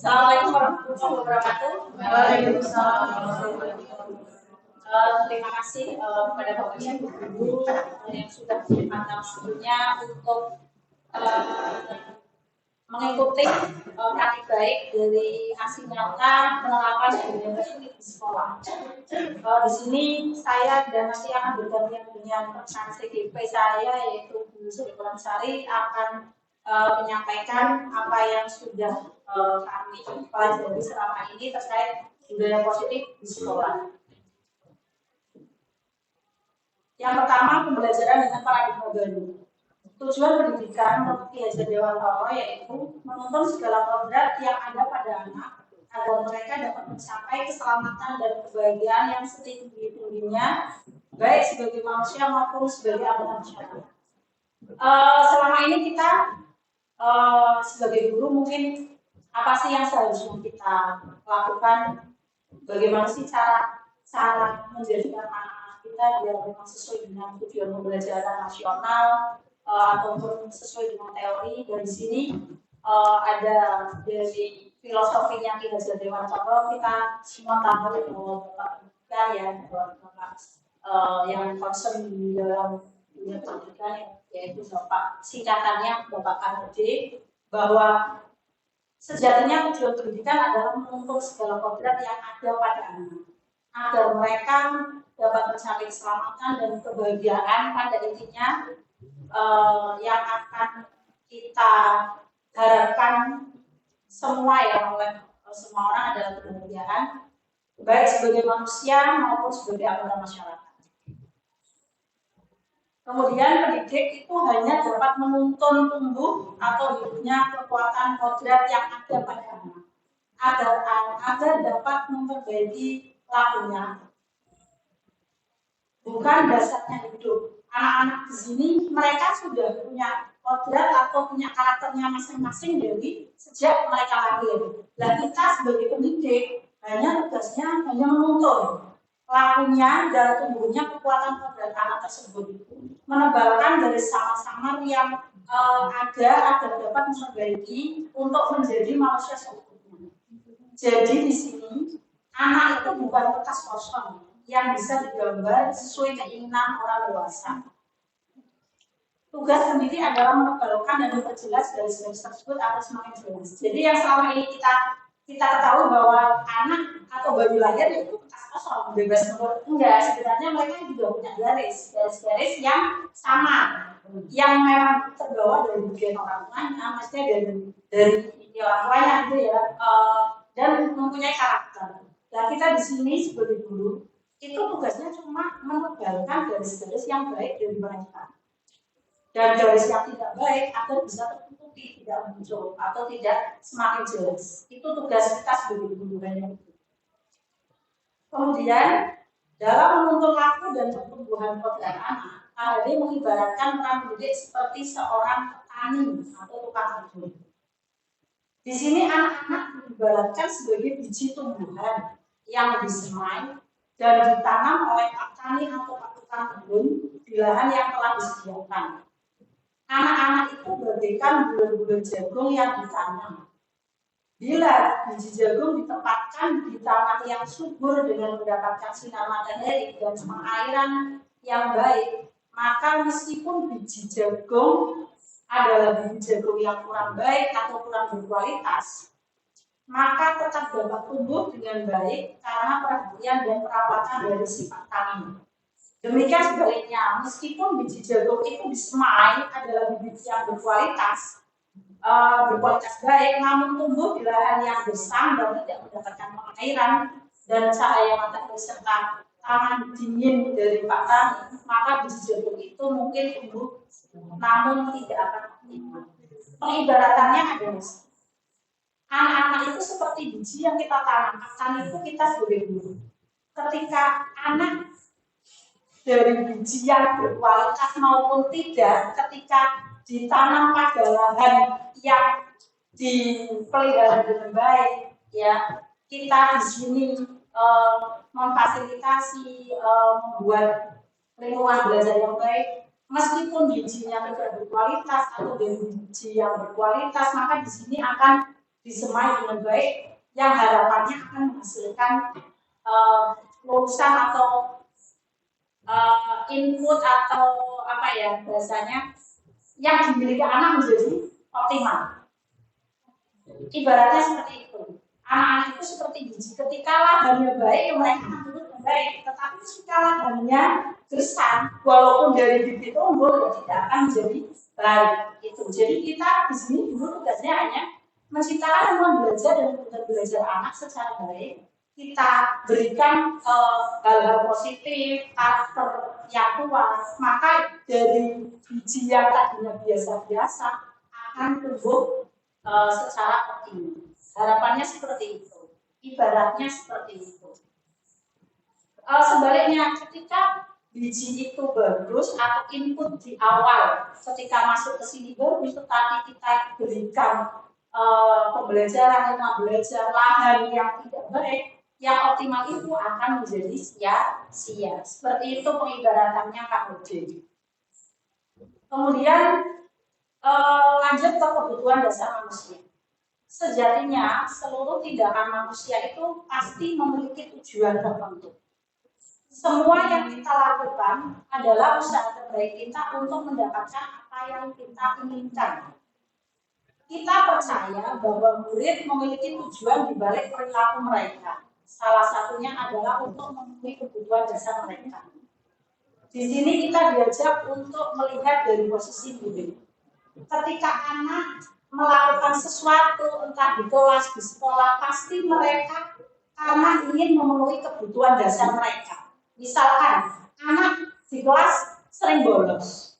Assalamualaikum warahmatullahi wabarakatuh. Waalaikumsalam warahmatullahi wabarakatuh. Terima kasih kepada Bapak Ibu guru yang sudah menyempatkan waktunya untuk mengikuti praktik baik dari aksi nyata penerapan budaya positif di sekolah. Di sini saya dan nanti akan bergantian dengan rekan CGP saya yaitu Bu Sri Sari akan menyampaikan apa yang sudah kami pelajari selama ini terkait budaya positif di sekolah. Yang pertama, pembelajaran dengan paradigma baru. Tujuan pendidikan menurut Ki Hajar Dewantara yaitu menuntun segala kodrat yang ada pada anak agar mereka dapat mencapai keselamatan dan kebahagiaan yang setinggi-tingginya baik sebagai manusia maupun sebagai anggota masyarakat. Selama ini kita sebagai guru mungkin apa sih yang seharusnya kita lakukan? Bagaimana sih cara menjadikan anak kita biar memang sesuai dengan tujuan pembelajaran nasional ataupun sesuai dengan teori. Dari sini ada dari filosofinya Ki Hajar Dewantara kita semua tahu bahwa ya yang concern di dalam dunia pendidikan yaitu Bapak singkatannya Bapak KHD bahwa sejatinya tujuan pendidikan adalah menuntun segala kodrat yang ada pada anak agar mereka dapat mencapai keselamatan dan kebahagiaan pada intinya yang akan kita harapkan semua ya oleh semua orang adalah kebahagiaan baik sebagai manusia maupun sebagai anggota masyarakat. Kemudian pendidik itu hanya dapat menuntun tumbuh atau hidupnya kekuatan kodrat yang ada pada anak agar dapat memperbaiki lakunya. Bukan dasarnya hidup. Anak-anak di sini mereka sudah punya kodrat atau punya karakternya masing-masing dari sejak mereka lahir. Dan kita sebagai pendidik tugasnya hanya menuntun lakunya dan tumbuhnya kekuatan kodrat anak tersebut, menebalkan garis samar-samar yang ada agar dapat memperbaiki untuk menjadi manusia seutuhnya. Jadi di sini anak itu bukan kertas kosong yang bisa digambar sesuai keinginan orang dewasa. Tugas pendidik adalah menebalkan dan memperjelas garis-garis tersebut agar semakin jelas. Jadi yang selama ini kita ketahui bahwa anak atau bayi lahir itu kertas kosong, bebas menurut enggak, sebenarnya mereka juga punya garis-garis yang sama, yang memang terbawa dari bagian orang tuanya, maksudnya dari orang tuanya gitu ya, dan mempunyai karakter. Dan kita di sini sebagai guru itu tugasnya cuma menebalkan garis-garis yang baik dari mereka dan garis yang tidak baik agar bisa tertutupi, tidak muncul atau tidak semakin jelas. Itu tugas kita sebagai guru. Kemudian dalam menuntun laku dan pertumbuhan kodrat anak, KHD mengibaratkan peran pendidik seperti seorang petani atau tukang kebun. Di sini anak-anak diibaratkan sebagai biji tumbuhan yang disemai dan ditanam oleh petani atau tukang kebun di lahan yang telah disediakan. Anak-anak itu bagaikan bulan-bulan jagung yang ditanam. Bila biji jagung ditempatkan di tanah yang subur dengan mendapatkan sinar matahari dan pengairan yang baik, maka meskipun biji jagung adalah biji jagung yang kurang baik atau kurang berkualitas, maka tetap dapat tumbuh dengan baik karena perhatian dan perawatan dari si petani. Demikian sebaliknya, meskipun biji jagung itu disemai adalah biji yang berkualitas baik, namun tumbuh di lahan yang gersang dan tidak mendapatkan pengairan dan cahaya matahari serta tangan dingin dari petani, maka biji jagung itu mungkin tumbuh, namun tidak akan optimal. Pengibaratannya adalah anak-anak itu seperti biji yang kita tanam. Petani itu kita sebagai guru. Ketika anak dari biji yang berkualitas maupun tidak, ketika ditanam pada lahan yang dipelihara dengan baik, ya kita di sini memfasilitasi membuat lingkungan belajar yang baik, meskipun bijinya tidak berkualitas atau biji yang berkualitas, maka di sini akan disemai dengan baik, yang harapannya akan menghasilkan lulusan atau input atau apa ya bahasanya yang dimiliki anak menjadi optimal. Ibaratnya seperti itu. Anak-anak itu seperti biji, ketika lahannya baik, mereka akan tumbuh dengan baik. Tetapi ketika lahannya gersang, walaupun dari bibit tumbuh, ya tidak akan menjadi baik. Itu. Jadi kita di sini dulu tugasnya hanya menciptakan ruang belajar dan kemudian belajar anak secara baik. Kita berikan hal-hal positif, karakter yang kuat, maka dari biji yang tadinya biasa-biasa akan tumbuh secara optimal. Harapannya seperti itu, ibaratnya seperti itu. Sebaliknya, ketika biji itu bagus atau input di awal ketika masuk ke sini bagus, tetapi kita berikan pembelajaran yang belajar lahan yang tidak baik, yang optimal itu akan menjadi sia-sia. Seperti itu pengibaratannya Kak Ode. Kemudian lanjut ke kebutuhan dasar manusia. Sejatinya seluruh tindakan manusia itu pasti memiliki tujuan tertentu. Semua yang kita lakukan adalah usaha terbaik kita untuk mendapatkan apa yang kita inginkan. Kita percaya bahwa murid memiliki tujuan di balik perilaku mereka. Salah satunya adalah untuk memenuhi kebutuhan dasar mereka. Di sini kita diajak untuk melihat dari posisi murid. Ketika anak melakukan sesuatu, entah di kelas, di sekolah, pasti mereka karena ingin memenuhi kebutuhan dasar mereka. Misalkan, anak di kelas sering bolos.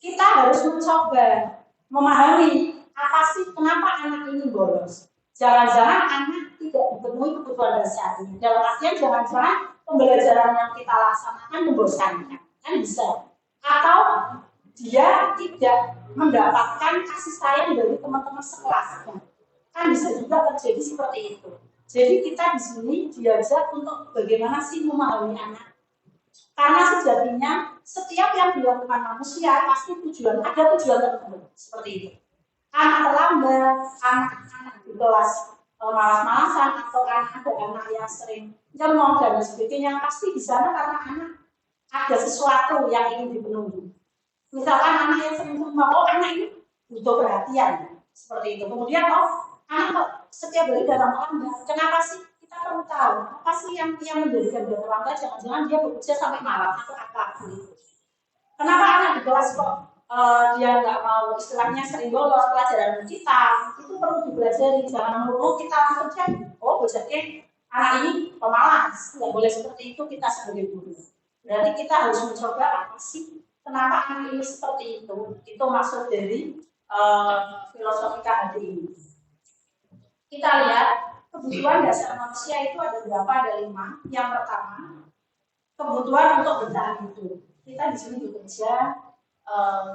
Kita harus mencoba memahami apa sih kenapa anak ini bolos. Jangan-jangan anak tidak dipenuhi kebutuhan dasar. Dalam artian jangan-jangan pembelajaran yang kita laksanakan membosankan. Kan bisa. Atau dia tidak mendapatkan kasih sayang dari teman-teman sekelasnya. Kan bisa juga terjadi seperti itu. Jadi kita di sini diajak untuk bagaimana sih memahami anak. Karena sejatinya setiap yang dilakukan manusia pasti ada tujuan tertentu seperti itu. Anak terlambat, anak di kelas malas-malasan, atau ada anak yang sering nyemong dan sebagainya, pasti di sana karena anak ada sesuatu yang ingin dipenuhi. Misalkan anak yang sering nyemong, anak ini butuh perhatian seperti itu. Kemudian anak setiap hari datang terlambat. Kenapa sih? Kita perlu tahu apa sih yang menjadikan dia terlambat. Jangan-jangan dia bekerja sampai malam atau apa gitu. Kenapa anak di kelas kok dia nggak mau, istilahnya sering bolos pelajaran kita? Itu perlu dipelajari. Jangan melulu kita langsung cek, bocahnya anak ini pemalas. Nggak boleh seperti itu kita sebagai guru. Berarti kita harus mencoba apa sih? Kenapa anak ini seperti itu? Itu maksud dari filosofi KHD ini. Kita lihat kebutuhan dasar manusia itu ada berapa? Ada 5. Yang pertama, kebutuhan untuk bertahan hidup. Kita di sini bekerja,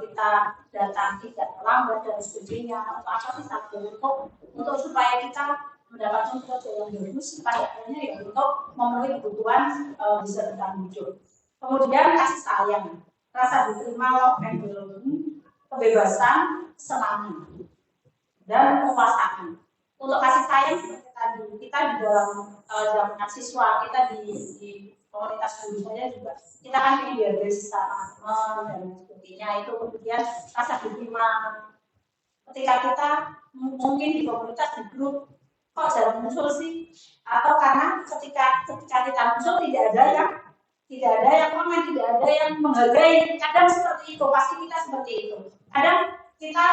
kita datang tidak terlambat dan sebagainya. Untuk apa kita untuk supaya kita mendapatkan kerja yang bagus, pada akhirnya ya untuk memenuhi kebutuhan bisa bertahan hidup. Kemudian kasih sayang, rasa diterima, kebebasan, kesenangan, dan kekuasaan. Untuk kasih sayang seperti tadi, kita di dalam zaman siswa, kita di komunitas guru saya juga, kita kan ingin dihargai secara teman dan sebagainya. Itu kemudian rasa diterima. Ketika kita mungkin di komunitas di grup, kok jarang muncul sih? Atau karena ketika kita muncul tidak ada yang komen, tidak ada yang menghargai. Kadang seperti itu, pasti kita seperti itu. Kadang kita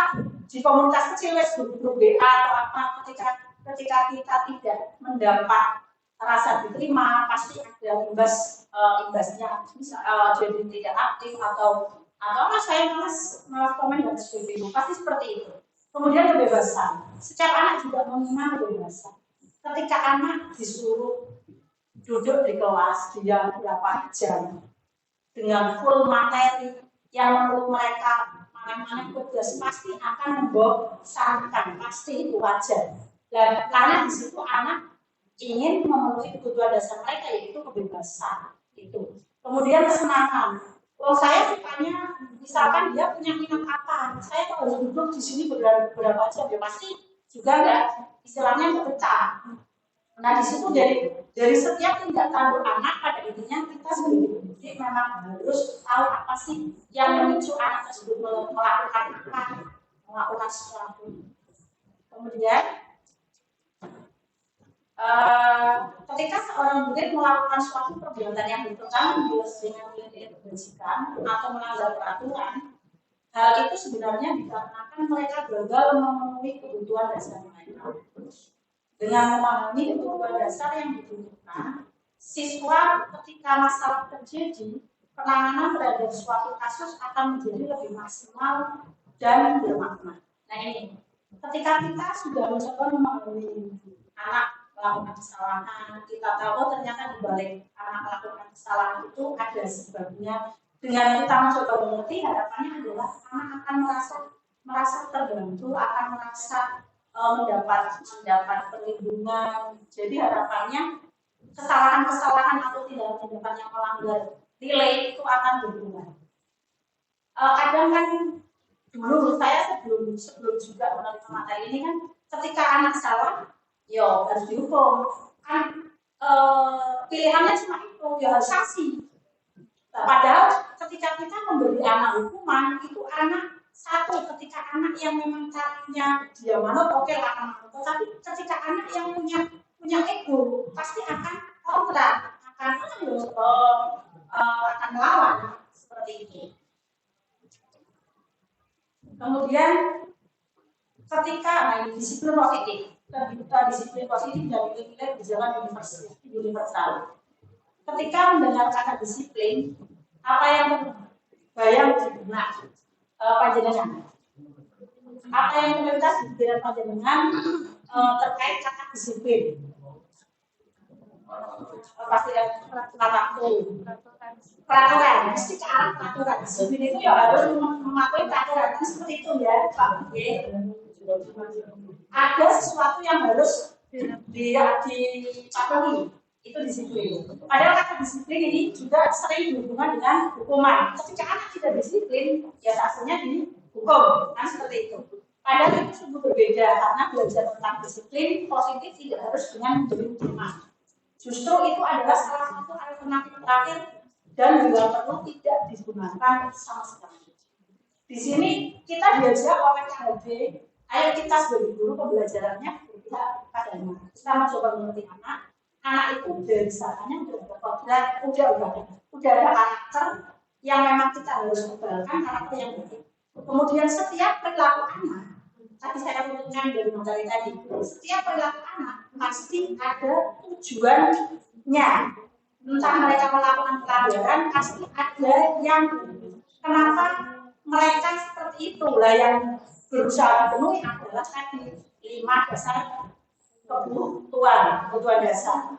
di komunitas kecil, grup WA atau apa, ketika kita tidak mendapat rasa diterima, pasti ada imbasnya, jadi tidak aktif atau saya malas komen dan sebagainya. Pasti seperti itu. Kemudian kebebasan. Setiap anak juga mengenal kebebasan. Ketika anak disuruh duduk di kelas dia berapa jam dengan full materi yang menurut mereka mana-mana tugas, pasti akan membosankan, pasti itu wajar. Dan karena di situ anak ingin memenuhi kebutuhan dasar mereka, yaitu kebebasan itu. Kemudian kesenangan. Saya sukanya, misalkan dia punya minat apa, saya kalau harus duduk di sini berapa jam, ya pasti juga enggak istilahnya berpecah. Nah di situ dari setiap tindak tanduk anak pada intinya kita sebagai pendidik memang harus tahu apa sih yang memicu anak tersebut melakukan sesuatu. Kemudian ketika seorang murid melakukan suatu perbuatan yang bertentangan dengan nilai kebajikan atau melanggar peraturan, hal itu sebenarnya dikarenakan mereka gagal memenuhi kebutuhan dasar mereka. Dengan memahami kebutuhan dasar yang dibutuhkan, siswa ketika masalah terjadi, penanganan terhadap suatu kasus akan menjadi lebih maksimal dan bermakna. Nah ini, ketika kita sudah mencoba memahami anak melakukan kesalahan, kita tahu ternyata di balik anak melakukan kesalahan itu ada sebabnya. Dengan kita mencoba mengerti, harapannya adalah anak akan merasa terbantu, akan merasa mendapat perlindungan. Jadi harapannya kesalahan-kesalahan atau tindakan-tindakan yang melanggar nilai itu akan berkurang. Kadang kan dulu saya sebelum juga menerima materi ini kan, ketika anak salah, yo harus dihukum. Kan pilihannya cuma itu, ya harus sanksi. Padahal ketika kita memberi anak hukuman, itu anak satu, ketika anak yang memang caranya dia manut, oke lah akan manut. Tapi ketika anak yang punya ego, pasti akan kontra, akan melawan seperti itu. Kemudian ketika disiplin positif, disiplin positif dan nilai berjalan universal. Ketika mendengar kata disiplin, apa yang terbayang di benak panjenengan? Apa yang terlintas di pikiran panjenengan terkait kata disiplin? Pasti peraturan, mesti ke arah peraturan. Disiplin itu ya harus mematuhi peraturan, kan seperti itu ya, Pak. Ada sesuatu yang harus dipatuhi. Itu disiplin. Padahal kata disiplin ini juga sering berhubungan dengan hukuman. Ketika anak tidak disiplin, ya aslinya dihukum, kan seperti itu. Padahal itu sungguh berbeda karena belajar tentang disiplin positif tidak harus dengan menjadi hukuman. Justru itu adalah salah satu alternatif terakhir dan juga perlu tidak digunakan sama sekali. Di sini kita diajak oleh KHB, ayo kita sebagai guru pembelajarannya berpihak pada anak. Kita mencoba mengerti anak. Anak itu dari sananya udah ada karakter yang memang kita harus kembangkan, karakter yang baik. Kemudian setiap perilaku anak, tadi saya urutkan dari materi tadi, setiap perilaku anak pasti ada tujuannya. Entah mereka melakukan pelanggaran, pasti ada yang kenapa mereka seperti itu. Lah yang berusaha dipenuhi adalah tadi 5 dasar kebutuhan dasar.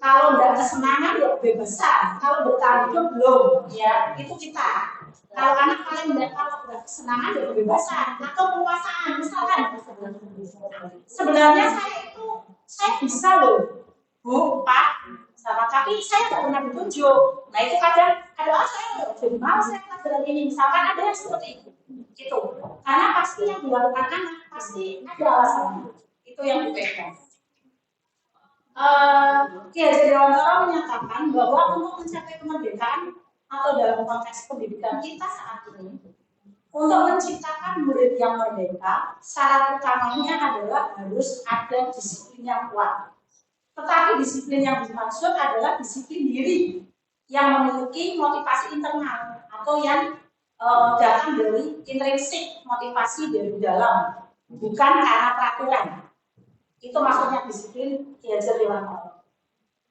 Kalau tidak kesenangan ya kebebasan, kalau bertahan hidup belum, ya itu kita. Kalau anak paling tidak, kalau tidak kesenangan ya kebebasan atau penguasaan, misalkan. Sebenarnya saya bisa loh, Bu, Pak, sama, tapi saya tidak pernah ditunjuk. Nah itu kadang saya jadi malas saya pelajaran ini, misalkan ada yang seperti itu. Gitu. Karena pasti yang dilakukan anak pasti ada alasannya. Itu yang dipegang. Ki Hajar Dewantara menyatakan bahwa untuk mencapai kemerdekaan atau dalam konteks pendidikan kita saat ini, untuk menciptakan murid yang merdeka, syarat utamanya adalah harus ada disiplin yang kuat. Tetapi disiplin yang dimaksud adalah disiplin diri yang memiliki motivasi internal atau yang datang dari intrinsik, motivasi dari dalam, bukan karena peraturan. Itu maksudnya disiplin Ki Hajar Dewantara.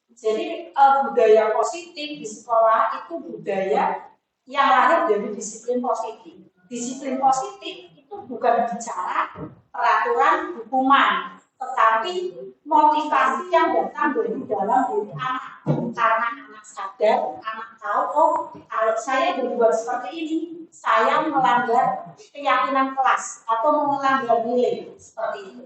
Jadi budaya positif di sekolah itu budaya yang lahir dari disiplin positif. Disiplin positif itu bukan bicara peraturan hukuman, tetapi motivasi yang datang dari dalam diri anak. Karena anak sadar, anak tahu, oh kalau saya berbuat seperti ini, saya melanggar keyakinan kelas atau melanggar nilai seperti itu.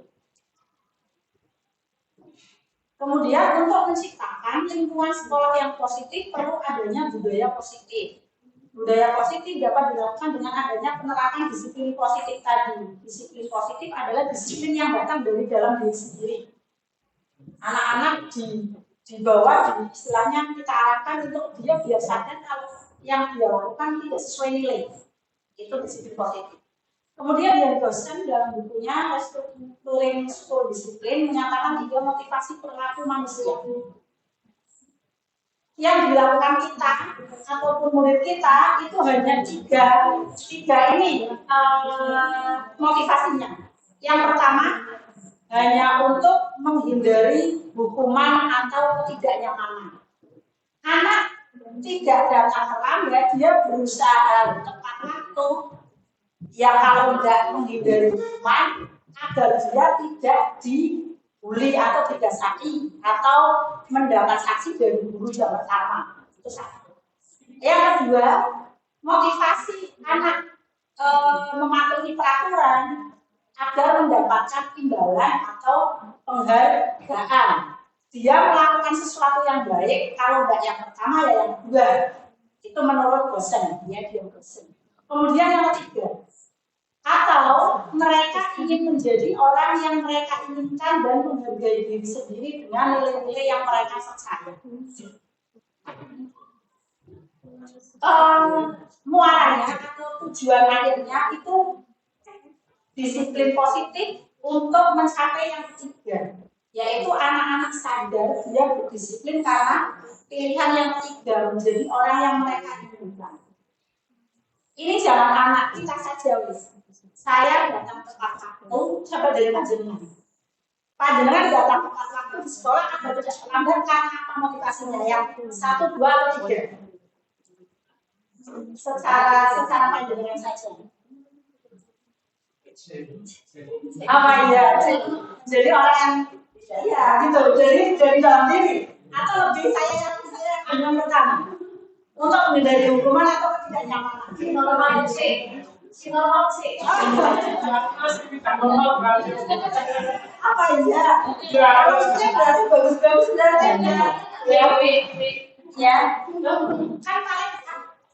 Kemudian untuk menciptakan lingkungan sekolah yang positif perlu adanya budaya positif. Budaya positif dapat dilakukan dengan adanya penerapan disiplin positif tadi. Disiplin positif adalah disiplin yang datang dari dalam diri sendiri. Anak-anak dibawa di istilahnya kita arahkan untuk dia biar sadar kalau yang dia lakukan tidak sesuai nilai. Itu disiplin positif. Kemudian yang dosen dalam bukunya Restructuring School Discipline menyatakan 3 motivasi perilaku manusia yang dilakukan kita ataupun murid kita itu hanya tiga ini motivasinya. Yang pertama hanya untuk menghindari hukuman atau ketidaknyamanan. Anak tidak datang terlambat, dia berusaha tepat waktu. Ya kalau tidak menghindari hukuman agar dia tidak dibully atau didasari atau mendapat sanksi dari guru yang pertama. Itu satu. Yang kedua, motivasi anak mematuhi peraturan agar mendapatkan imbalan atau penghargaan. Dia melakukan sesuatu yang baik, kalau tidak yang pertama ya yang kedua. Itu menurut dosen, dia dosen. Kemudian yang ketiga, atau mereka ingin menjadi orang yang mereka inginkan dan menghargai diri sendiri dengan nilai-nilai yang mereka percaya. Muaranya atau tujuan akhirnya itu disiplin positif untuk mencapai yang ketiga, yaitu anak-anak sadar dia berdisiplin karena pilihan yang ketiga menjadi orang yang mereka inginkan. Ini jangan anak kita saja, wis. Saya datang tepat waktu, coba dari panjenengan. Panjenengan datang tepat waktu di sekolah agar tidak terlambat karena apa motivasinya? Yang 1, 2, atau 3? Secara panjenengan saja. Apa iya? Jadi orang yang iya gitu, jadi dalam diri. Atau lebih saya yang pertama untuk menghindari hukuman atau ketidaknyamanan. Normal C. Apa iya? Kalau C berarti bagus-bagus dan ya. Kan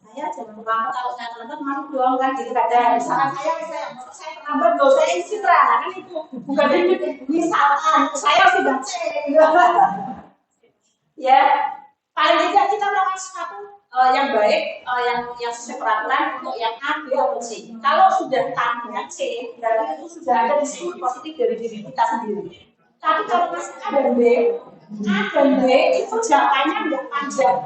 saya jangan terlambat, kalau saya terlambat masuk doang kan gitu ada. Misalkan saya terlambat gak usah isi kan itu bukan misalkan saya sudah C ya paling tidak kita melakukan sesuatu yang baik, yang sesuai peraturan untuk yang A, B, atau C. Kalau sudah tanya C, berarti itu sudah ada disiplin positif dari diri kita sendiri. Tapi kalau masih A dan B itu jawabannya tidak panjang.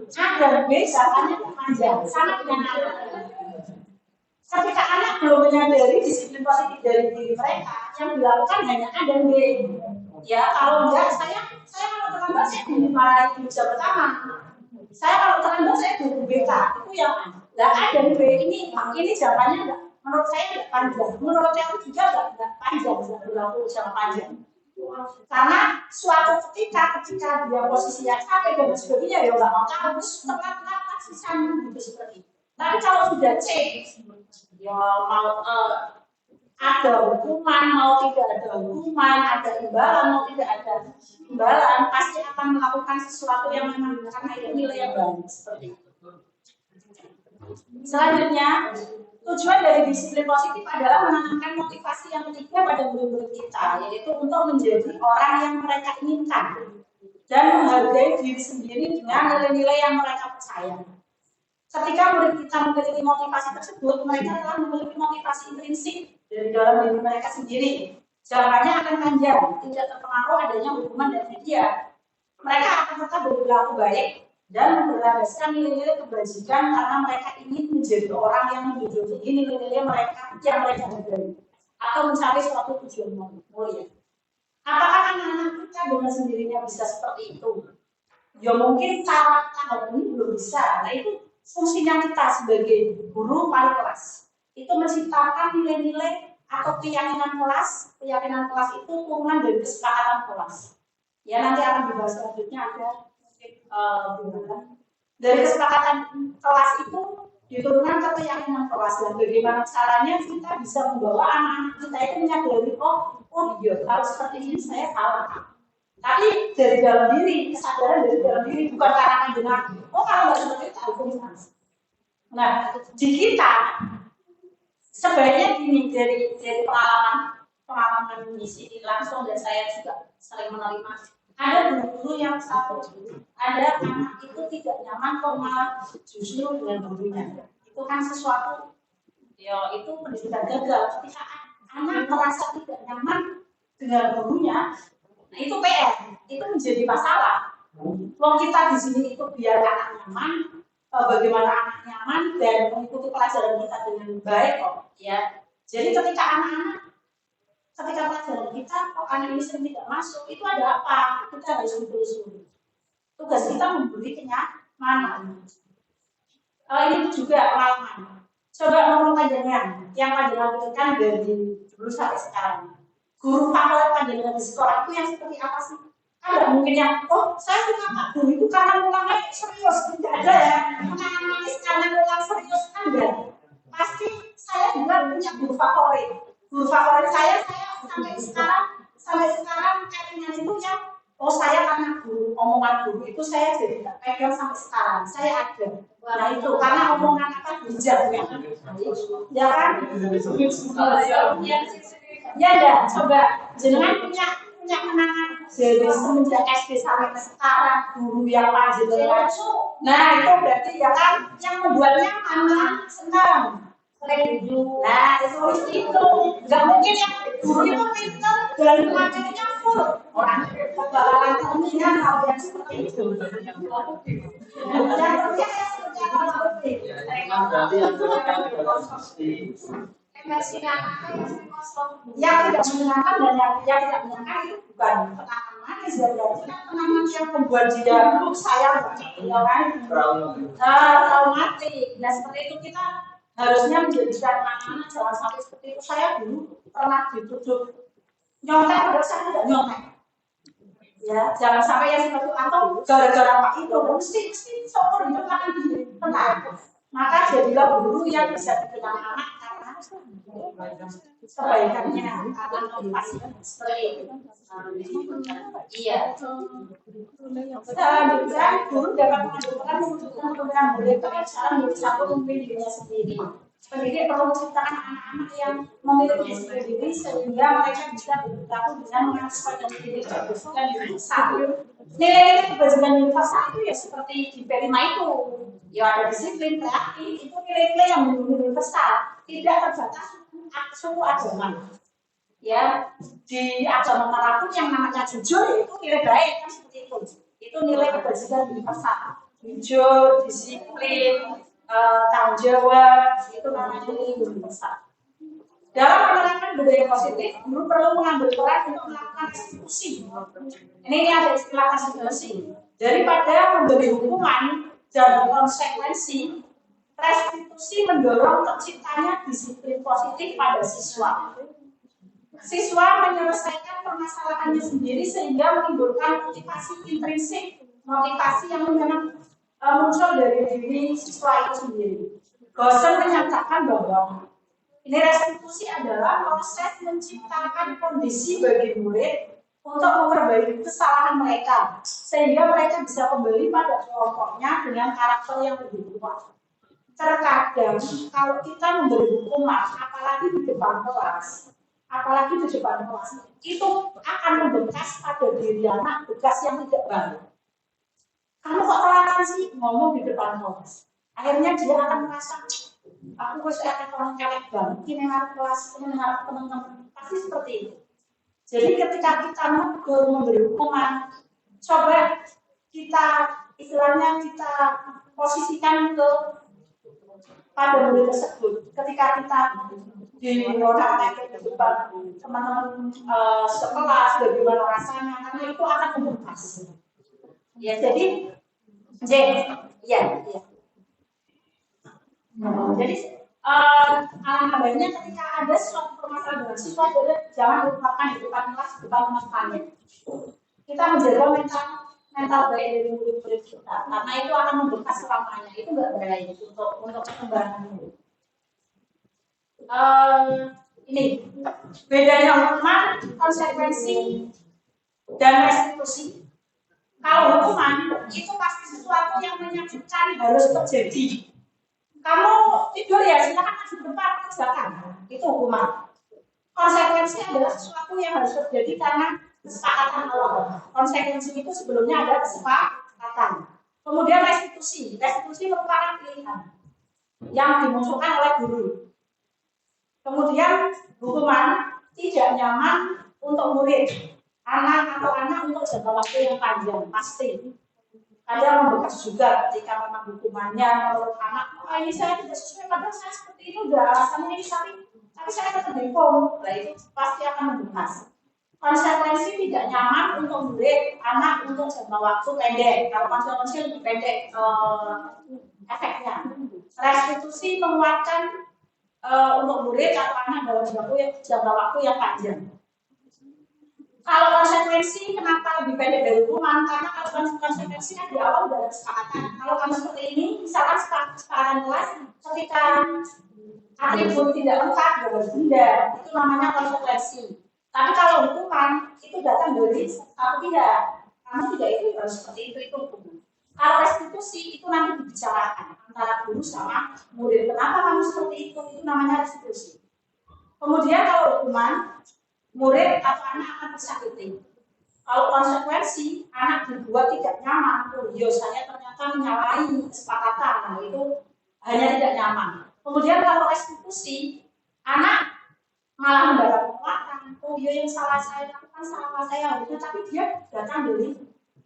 A dan B jawabannya tidak panjang, sama dengan anak. Ketika anak belum menyadari disiplin positif dari diri mereka, yang dilakukan hanya A dan B. Ya kalau enggak, saya kalau terlambat saya dimarahi di jam pertama. Saya kalau terlambat saya guru BK, itu yang A dan B ini jawabannya enggak. Menurut saya tidak panjang. Menurut saya juga enggak panjang, enggak berlaku jam panjang. Karena suatu ketika dia posisinya capek dan sebagainya ya enggak mau harus tepat sisanya gitu seperti itu. Tapi kalau sudah C, ya mau ada hukuman, mau tidak ada hukuman, ada imbalan, mau tidak ada imbalan, pasti akan melakukan sesuatu yang memang karena itu nilai yang baik seperti itu. Selanjutnya, tujuan dari disiplin positif adalah menanamkan motivasi yang ketiga pada murid-murid kita, yaitu untuk menjadi orang yang mereka inginkan dan menghargai diri sendiri dengan nilai-nilai yang mereka percaya. Ketika murid kita memiliki motivasi tersebut, mereka telah memiliki motivasi intrinsik dari dalam diri mereka sendiri. Jawabannya akan panjang, tidak terpengaruh adanya hubungan dan media. Mereka akan tetap berperilaku baik dan berlandaskan nilai-nilai kebajikan karena mereka ingin menjadi orang yang menjunjung tinggi nilai-nilai mereka yang mereka hargai atau mencapai suatu tujuan mulia. Apakah anak-anak kita dengan sendirinya bisa seperti itu? Ya mungkin cara ini belum bisa. Nah itu fungsinya kita sebagai guru wali kelas itu menciptakan nilai-nilai atau keyakinan kelas itu turunan dari kesepakatan kelas. Ya nanti akan dibahas selanjutnya ada dari kesepakatan kelas itu diturunkan ke keyakinan kelas dan bagaimana caranya kita bisa membawa anak-anak kita itu menyadari oh iya kalau seperti ini saya salah. Tapi dari dalam diri, kesadaran dari dalam diri bukan karena panjenengan. Oh kalau nggak seperti itu hukum sanksi. Nah, di kita sebaiknya gini, dari pengalaman di sini langsung, dan saya juga sering menerima, ada guru-guru yang satu, ada anak itu tidak nyaman kok malah justru dengan gurunya. Itu kan sesuatu, ya itu pendidikan gagal. Ketika anak merasa tidak nyaman dengan gurunya, nah itu PR, itu menjadi masalah. Kalau kita di sini itu biar anak nyaman, bagaimana anak nyaman dan mengikuti pelajaran kita dengan baik kok, ya. Jadi ketika pelajaran kita kok anak ini sering tidak masuk, itu ada apa? Kita harus ditelusuri. Tugas kita memberi kenyamanan. Ini juga pengalaman. Coba ngomong panjangan yang panjangan berikan dari dulu sampai sekarang. Guru favorit panjangan di sekolah itu yang seperti apa sih? Ada mungkin yang, oh saya suka Pak Guru itu karena ngulangnya serius, tidak ada ya. Nangis karena ngulang serius, ada. Pasti saya juga punya guru favorit. Guru favorit saya sampai sekarang kayaknya itu yang, oh saya karena guru, omongan guru itu saya jadi tak pegang sampai sekarang. Saya ada. Nah itu karena omongan apa bijak ya. Ya kan? Ya enggak, coba jenengan punya kenangan dari semenjak SD sampai sekarang guru yang panjenengan. Nah itu berarti ya kan yang membuatnya anak senang. Nah itu nggak mungkin yang guru itu pintar dan materinya full. Orang bakalan kemungkinan hal yang seperti itu. Dan kerja yang seperti yang tidak menyenangkan dan yang tidak menyenangkan itu bukan penanganan manis, berarti kan penanganan yang membuat dia sayang, ya kan? Traumatik. Nah seperti itu kita harusnya menjadikan anak-anak jangan sampai seperti itu. Saya dulu pernah dituduh nyontek, padahal saya tidak nyontek. Ya, jangan sampai yang seperti itu, atau gara-gara Pak itu mesti sokor hidup akan tenang. Maka jadilah guru yang bisa dikenal anak karena kebaikannya, karena motivasi seperti itu. Iya. Selanjutnya, guru dapat menentukan kemudian boleh cara menjadi satu memimpin dirinya sendiri. Pendidik perlu menciptakan anak-anak yang memiliki diri sehingga mereka bisa berlaku dengan mengantisipasi diri dan universal. Nilai-nilai kebajikan universal itu ya seperti di P5 itu, ya ada disiplin, kreatif, itu nilai-nilai yang universal, tidak terbatas suku agama. Ya di agama manapun yang namanya jujur itu nilai baik kan seperti itu. Itu nilai kebajikan universal. Jujur, disiplin, tanggung jawab, itu namanya nilai universal. Dalam menerapkan budaya positif, guru perlu mengambil peran untuk melakukan restitusi. Ini ada istilah restitusi. Daripada memberi hukuman dan konsekuensi, restitusi mendorong terciptanya disiplin positif pada siswa. Siswa menyelesaikan permasalahannya sendiri sehingga menimbulkan motivasi intrinsik, motivasi yang muncul dari diri siswa itu sendiri. Gosen menyatakan bahwa ini restitusi adalah proses menciptakan kondisi bagi murid untuk memperbaiki kesalahan mereka sehingga mereka bisa kembali pada kelompoknya dengan karakter yang lebih kuat. Terkadang kalau kita memberi hukuman, apalagi di depan kelas, itu akan membekas pada diri anak, bekas yang tidak baik. Kamu kok telat sih ngomong di depan kelas? Akhirnya dia akan merasa, aku harus akan orang kelek banget, ini kelas, ini teman-teman, pasti seperti itu. Jadi ketika kita memberi hukuman, coba kita istilahnya kita posisikan ke pada murid tersebut. Ketika kita di orang di depan teman-teman sekelas, bagaimana rasanya, karena itu akan membekas. Ya, jadi ya. Jadi alangkah baiknya ketika ada suatu permasalahan dengan siswa, jangan lupakan di depan kelas, depan teman-temannya. Kita menjaga mental baik dari murid-murid kita, karena itu akan membekas selamanya. Itu nggak baik untuk perkembangan murid. Ini bedanya hukuman, konsekuensi, dan restitusi. Kalau hukuman itu pasti sesuatu yang menyakitkan harus terjadi. Kamu tidur ya silakan maju depan kerjakan, itu hukuman. Konsekuensi adalah sesuatu yang harus terjadi karena kesepakatan awal. Konsekuensi itu sebelumnya ada kesepakatan. Kemudian restitusi. Restitusi merupakan pilihan yang dimunculkan oleh guru. Kemudian hukuman tidak nyaman untuk murid, anak atau anak untuk jangka waktu yang panjang pasti. Ada membekas juga ketika memang hukumannya menurut anak, oh ini saya tidak sesuai, padahal saya seperti ini udah alasannya ini tapi saya tetap dihukum. Nah itu pasti akan membekas. Konsekuensi tidak nyaman untuk murid, anak untuk jangka waktu pendek. Kalau konsekuensi lebih pendek efeknya. Restitusi menguatkan untuk murid atau anak dalam jangka waktu yang panjang. Kalau konsekuensi kenapa lebih pendek dari hukuman? Karena kalau konsekuensi di awal sudah ada kesepakatan. Kalau kamu seperti ini, misalkan kesepakatan kelas, ketika atribut tidak lengkap, harus denda, itu namanya konsekuensi. Tapi kalau hukuman itu datang dari satu pihak, kamu tidak itu harus seperti itu hukuman. Kalau restitusi itu nanti dibicarakan antara guru sama murid. Kenapa kamu seperti itu namanya restitusi. Kemudian kalau hukuman, murid atau anak akan tersakiti. Kalau konsekuensi, anak dibuat tidak nyaman, saya ternyata menyalahi kesepakatan, nah itu hanya tidak nyaman. Kemudian kalau restitusi, anak malah mendapat penguatan, yang salah saya lakukan salah saya harusnya, tapi dia datang dari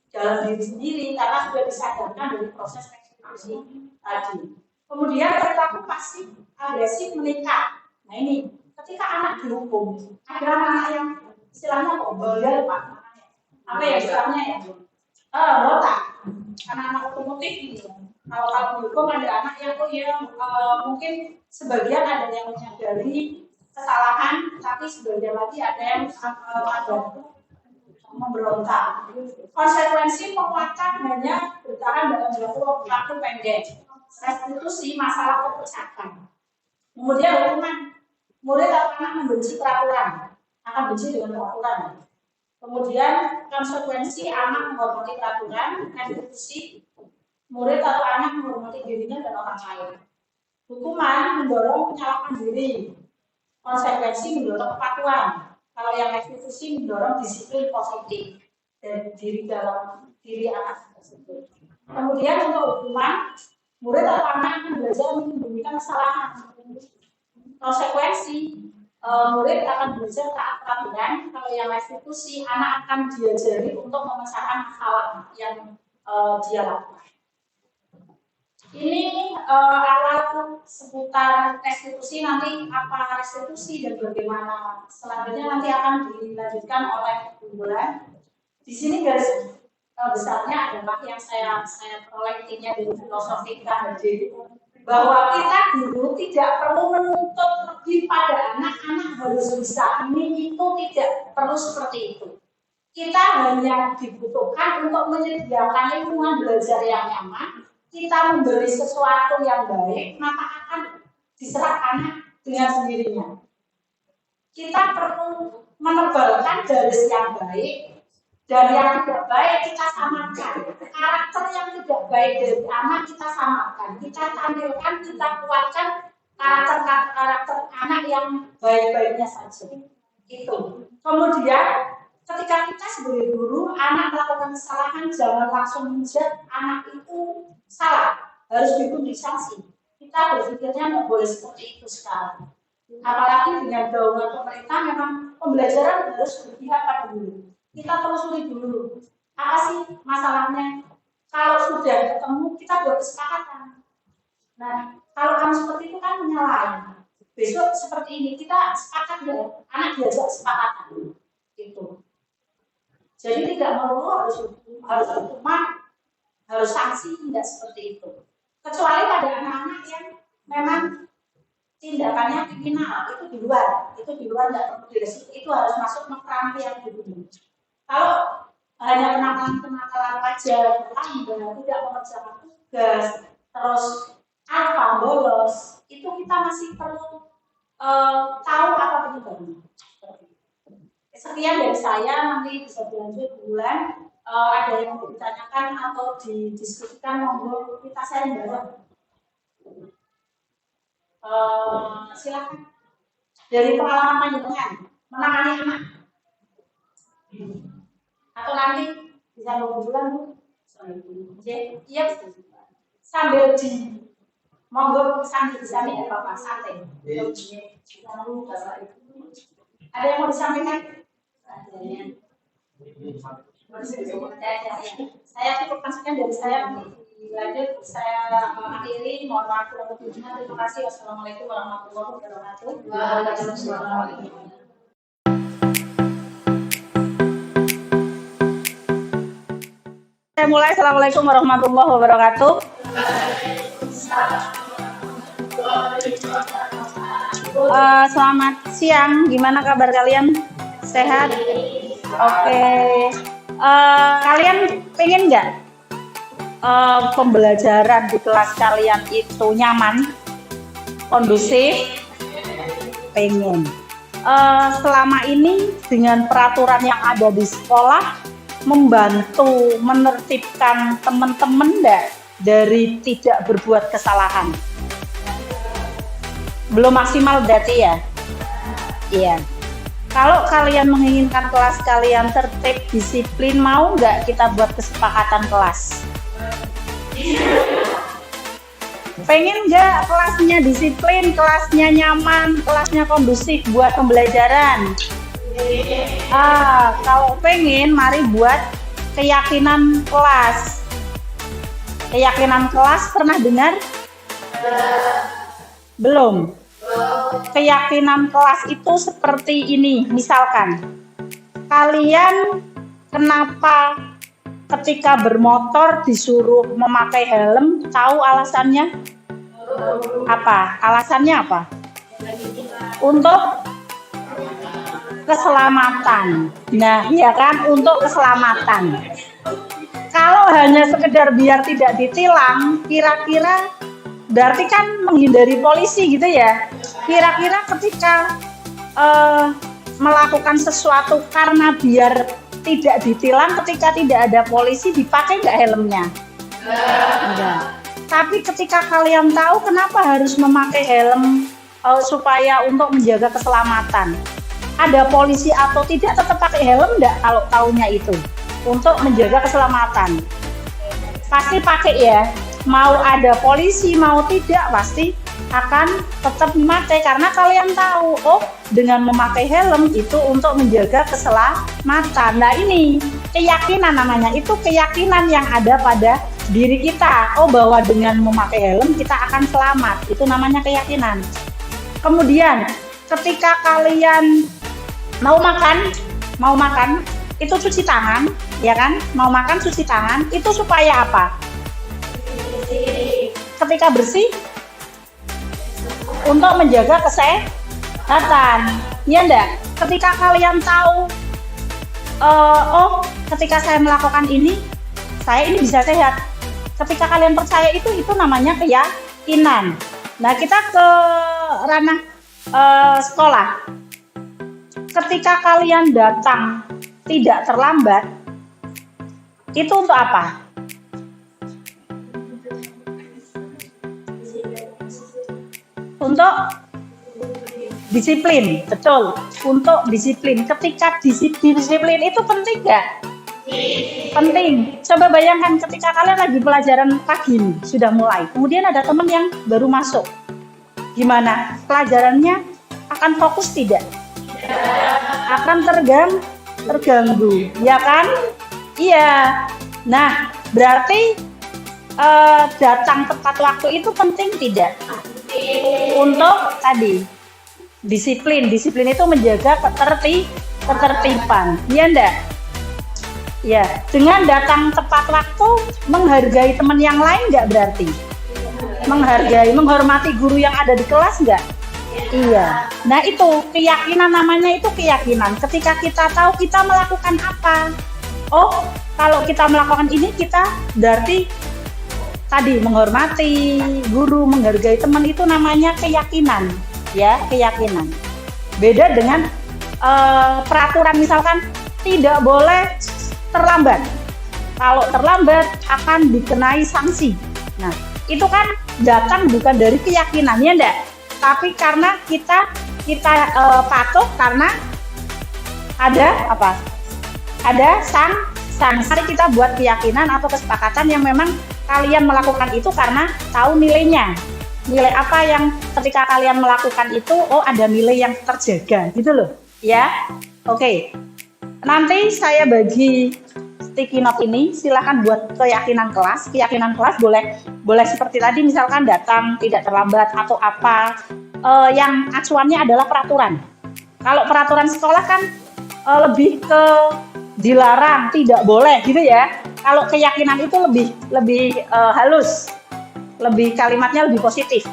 dalam diri sendiri karena sudah disadarkan dari proses restitusi tadi. Kemudian perilaku pasif agresif meningkat. Nah ini ketika anak dihukum, ada anak yang istilahnya kok bandel pak, apa ya istilahnya ya, botak, anak-anak otomotif ini. Kalau dihukum ada anak yang mungkin sebagian ada yang menyadari kesalahan, tapi sebagian lagi ada yang ada memberontak. Konsekuensi penguatan hanya bertahan dalam jangka waktu pendek. Restitusi masalah kepercayaan. Kemudian hukuman, murid atau anak membenci peraturan, akan benci dengan peraturan. Kemudian konsekuensi anak menghormati peraturan, restitusi murid atau anak menghormati dirinya dan orang lain. Hukuman mendorong menyalahkan diri, konsekuensi mendorong kepatuhan. Kalau yang restitusi mendorong disiplin positif dari diri anak tersebut. Kemudian untuk hukuman, murid atau anak akan belajar menyembunyikan kesalahan. Konsekuensi, murid akan belajar taat peraturan. Kalau yang restitusi, anak akan diajari untuk memecahkan kesalahan yang dia lakukan. Ini awal seputar restitusi, nanti apa restitusi dan bagaimana selanjutnya nanti akan dilanjutkan oleh unggulan. Di sini garis besarnya adalah yang saya peroleh intinya dari filosofi KHD, bahwa kita guru tidak perlu menuntut lebih pada anak-anak harus bisa ini itu, tidak perlu seperti itu. Kita hanya dibutuhkan untuk menyediakan lingkungan belajar yang nyaman. Kita memberi sesuatu yang baik, maka akan diserap anak dengan sendirinya. Kita perlu menebalkan garis yang baik dan yang tidak baik kita samakan. Karakter yang tidak baik dari anak kita samakan. Kita tampilkan, kita kuatkan karakter anak yang baik-baiknya saja. Itu. Kemudian ketika kita sebagai guru, anak melakukan kesalahan, jangan langsung menjudge anak itu salah, harus diberi sanksi. Kita berpikirnya nggak boleh seperti itu sekarang. Apalagi dengan gaungan pemerintah, memang pembelajaran harus berpihak pada guru. Kita telusuri dulu, apa sih masalahnya? Kalau sudah ketemu, kita buat kesepakatan. Nah, kalau kamu seperti itu kan menyalahi. Besok seperti ini, kita sepakat ya, anak diajak kesepakatan. Itu. Jadi tidak melulu harus hukuman, harus sanksi, tidak seperti itu. Kecuali pada anak-anak yang memang tindakannya kriminal, itu di luar tidak perlu diresip, itu harus masuk kerangka yang dibunuh. Kalau hanya kenakalan wajar, lambat, tidak mengerjakan tugas, terus bolos, itu kita masih perlu tahu apa penyebabnya. Sekian dari saya, nanti bisa dilanjut bulan. Ada yang mau ditanyakan atau didiskusikan, monggo kita sharing bareng. Silakan. Dari pengalaman panjenengan menangani anak. Atau nanti bisa 2 bulan Bu. Iya, sambil monggo sambil apa santai. Ada yang mau disampaikan? Saya cukupkan sekian dari saya. Lanjut saya mengakhiri, mohon maaf kurang lebihnya. Terima kasih. Wassalamualaikum warahmatullahi wabarakatuh. Waalaikumsalam. Saya mulai. Assalamualaikum warahmatullahi wabarakatuh. Selamat siang. Gimana kabar kalian? Sehat? Oke. Kalian pengen nggak pembelajaran di kelas kalian itu nyaman, kondusif? Pengen. Selama ini dengan peraturan yang ada di sekolah membantu menertibkan teman-teman enggak dari tidak berbuat kesalahan? Belum maksimal berarti ya? Iya. Kalau kalian menginginkan kelas kalian tertib, disiplin, mau nggak kita buat kesepakatan kelas? Pengen nggak kelasnya disiplin, kelasnya nyaman, kelasnya kondusif buat pembelajaran? Kalau pengen, mari buat keyakinan kelas. Keyakinan kelas pernah dengar? Belum. Keyakinan kelas itu seperti ini. Misalkan, kalian kenapa ketika bermotor disuruh memakai helm? Tahu alasannya? Apa? Alasannya apa? Untuk keselamatan. Nah, iya kan, untuk keselamatan. Kalau hanya sekedar biar tidak ditilang, kira-kira berarti kan menghindari polisi gitu ya. Kira-kira ketika melakukan sesuatu karena biar tidak ditilang, ketika tidak ada polisi, dipakai nggak helmnya? Enggak. Tapi ketika kalian tahu kenapa harus memakai helm supaya untuk menjaga keselamatan, ada polisi atau tidak, tetap pakai helm enggak kalau taunya itu untuk menjaga keselamatan? Pasti pakai ya. Mau ada polisi mau tidak pasti akan tetap memakai karena kalian tahu, oh dengan memakai helm itu untuk menjaga keselamatan. Nah ini keyakinan namanya, itu keyakinan yang ada pada diri kita. Oh bahwa dengan memakai helm kita akan selamat, itu namanya keyakinan. Kemudian ketika kalian mau makan itu cuci tangan, ya kan? Mau makan cuci tangan itu supaya apa? Ketika bersih untuk menjaga kesehatan, ya enggak? Ketika kalian tahu, oh ketika saya melakukan ini, saya ini bisa sehat. Ketika kalian percaya itu namanya keyakinan. Nah kita ke ranah sekolah. Ketika kalian datang tidak terlambat, itu untuk apa? Untuk disiplin, betul. Untuk disiplin. Ketika disiplin itu penting nggak? Penting. Coba bayangkan ketika kalian lagi pelajaran pagi nih, sudah mulai. Kemudian ada teman yang baru masuk. Gimana? Pelajarannya akan fokus tidak? Akan terganggu, ya kan? Iya. Nah, berarti datang tepat waktu itu penting tidak? Untuk tadi disiplin itu menjaga ketertiban, ya enggak? Ya, dengan datang tepat waktu menghargai teman yang lain enggak berarti? Menghormati guru yang ada di kelas enggak? Iya. Nah itu keyakinan namanya, itu keyakinan. Ketika kita tahu kita melakukan apa, oh kalau kita melakukan ini kita berarti tadi menghormati guru, menghargai teman, itu namanya keyakinan, ya keyakinan. Beda dengan peraturan, misalkan tidak boleh terlambat. Kalau terlambat akan dikenai sanksi. Nah itu kan datang bukan dari keyakinan, ya enggak? tapi karena kita patuh karena ada apa? Ada mari kita buat keyakinan atau kesepakatan yang memang kalian melakukan itu karena tahu nilainya. Nilai apa yang ketika kalian melakukan itu, oh ada nilai yang terjaga gitu loh ya. Oke, nanti saya bagi sticky note ini, silahkan buat keyakinan kelas. Keyakinan kelas boleh seperti tadi, misalkan datang tidak terlambat atau apa. Yang acuannya adalah peraturan. Kalau peraturan sekolah kan lebih ke dilarang, tidak boleh gitu ya. Kalau keyakinan itu lebih halus, kalimatnya lebih positif.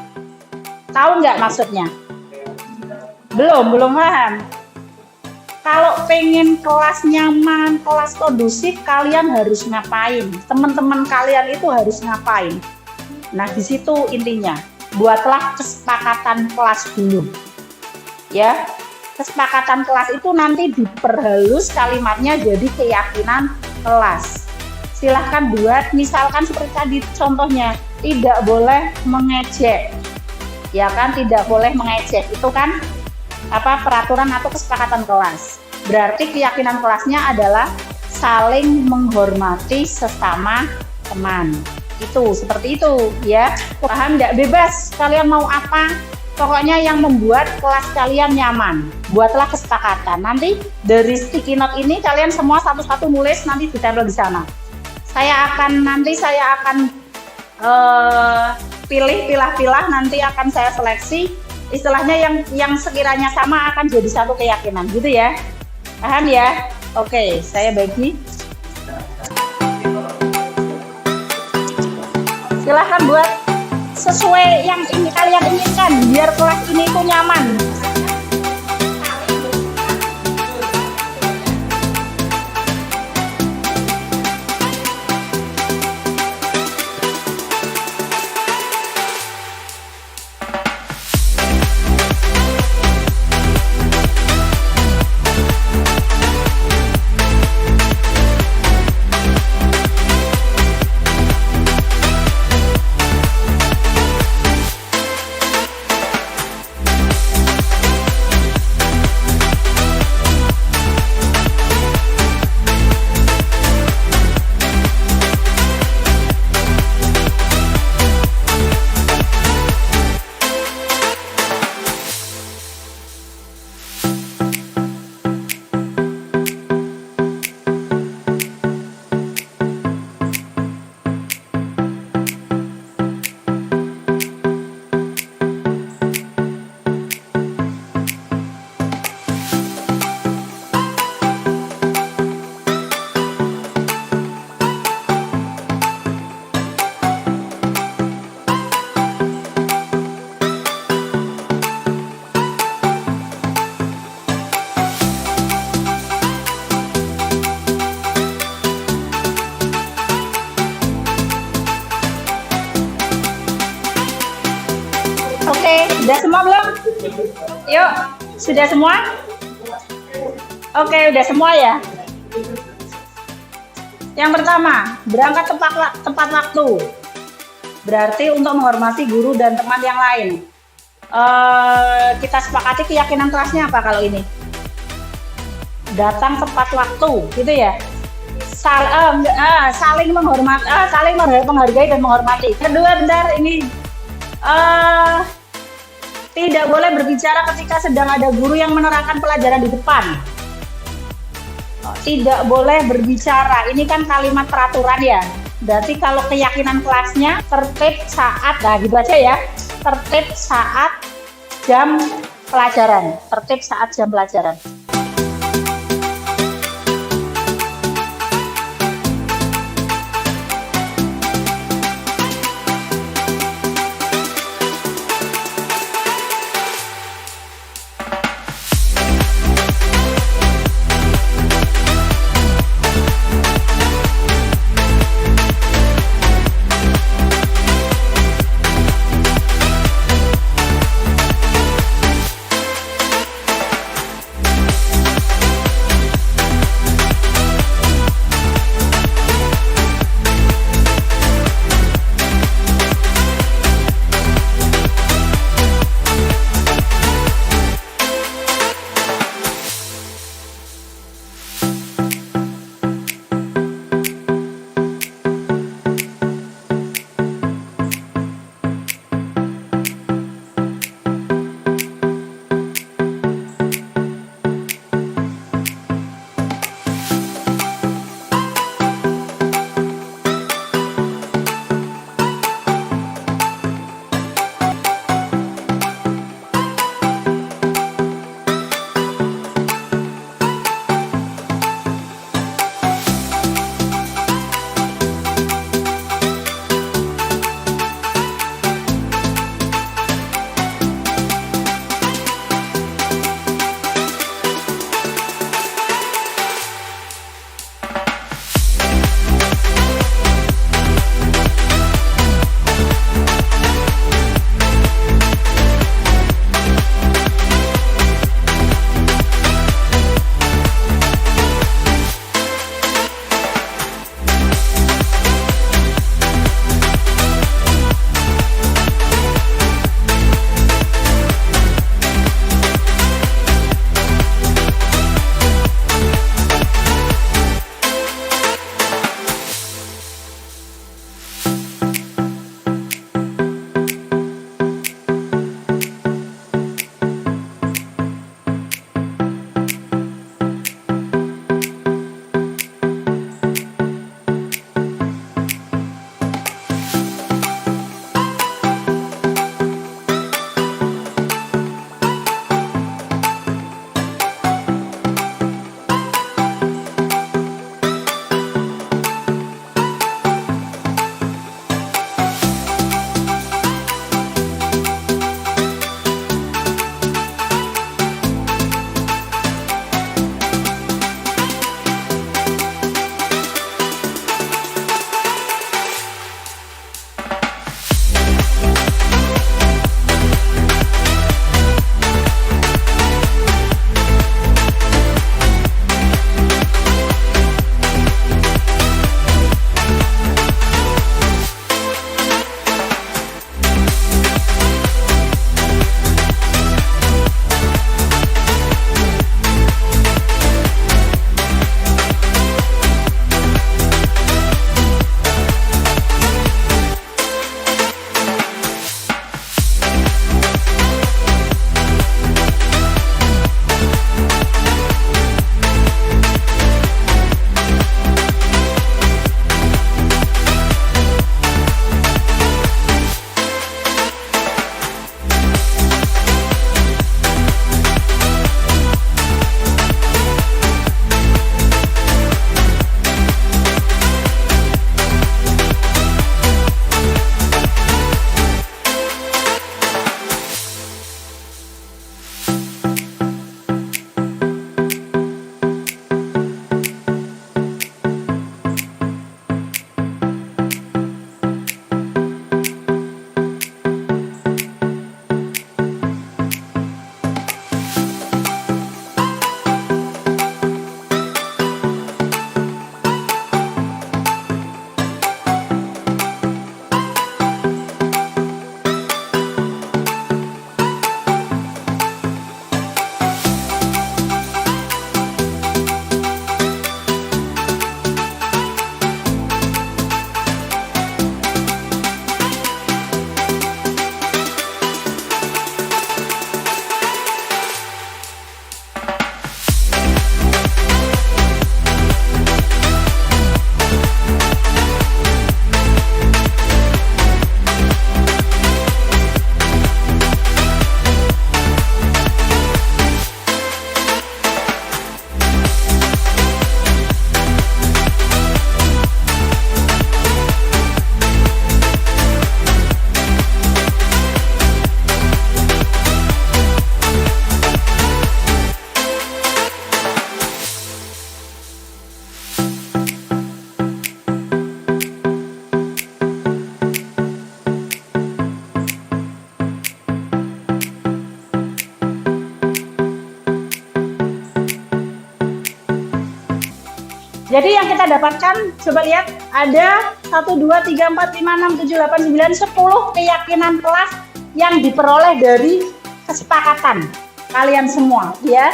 Tahu nggak maksudnya? Belum paham. Kalau pengen kelas nyaman, kelas kondusif, kalian harus ngapain? Teman-teman kalian itu harus ngapain? Nah, di situ intinya. Buatlah kesepakatan kelas dulu. Ya. Kesepakatan kelas itu nanti diperhalus kalimatnya jadi keyakinan kelas. Silahkan buat, misalkan seperti tadi contohnya, tidak boleh mengejek. Ya kan, tidak boleh mengejek. Itu kan peraturan atau kesepakatan kelas. Berarti keyakinan kelasnya adalah saling menghormati sesama teman. Itu seperti itu ya. Paham nggak? Bebas kalian mau apa, pokoknya yang membuat kelas kalian nyaman. Buatlah kesepakatan. Nanti dari sticky note ini kalian semua satu-satu nulis, nanti ditempel di sana. Saya akan pilah-pilah, nanti akan saya seleksi. Istilahnya yang sekiranya sama akan jadi satu keyakinan gitu ya. Paham ya? Oke, saya bagi. Silahkan buat sesuai yang kalian inginkan biar kelas ini itu nyaman. Udah semua belum? Yuk, sudah semua? Oke, udah semua ya. Yang pertama, berangkat tepat waktu. Berarti untuk menghormati guru dan teman yang lain. Kita sepakati keyakinan kelasnya apa kalau ini? Datang tepat waktu, gitu ya. Saling menghormati, saling menghargai dan menghormati. Kedua, bentar ini. Tidak boleh berbicara ketika sedang ada guru yang menerangkan pelajaran di depan. Tidak boleh berbicara. Ini kan kalimat peraturan ya. Berarti kalau keyakinan kelasnya tertib saat, nah gitu aja ya. Tertib saat jam pelajaran. Tertib saat jam pelajaran. Jadi yang kita dapatkan, coba lihat, ada 1, 2, 3, 4, 5, 6, 7, 8, 9, 10 keyakinan kelas yang diperoleh dari kesepakatan kalian semua, ya.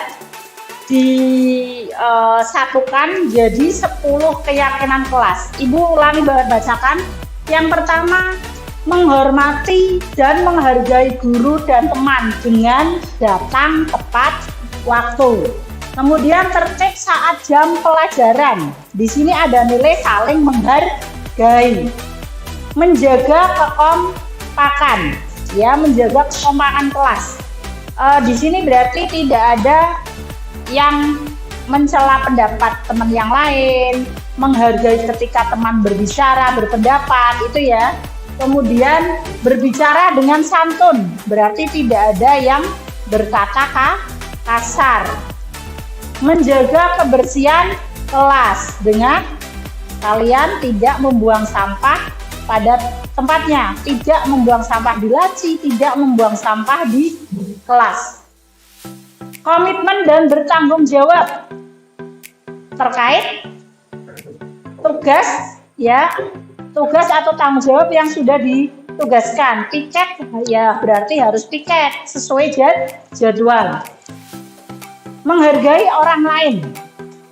Disatukan jadi 10 keyakinan kelas. Ibu ulangi bacakan. Yang pertama, menghormati dan menghargai guru dan teman dengan datang tepat waktu. Kemudian tertib saat jam pelajaran. Di sini ada nilai saling menghargai. Menjaga kekompakan, ya, menjaga kekompakan kelas. Di sini berarti tidak ada yang mencela pendapat teman yang lain, menghargai ketika teman berbicara, berpendapat, itu ya. Kemudian berbicara dengan santun, berarti tidak ada yang berkata kasar. Menjaga kebersihan kelas dengan kalian tidak membuang sampah pada tempatnya, tidak membuang sampah di laci, tidak membuang sampah di kelas. Komitmen dan bertanggung jawab terkait tugas, ya, tugas atau tanggung jawab yang sudah ditugaskan. Piket, ya, berarti harus piket sesuai jadwal. Menghargai orang lain.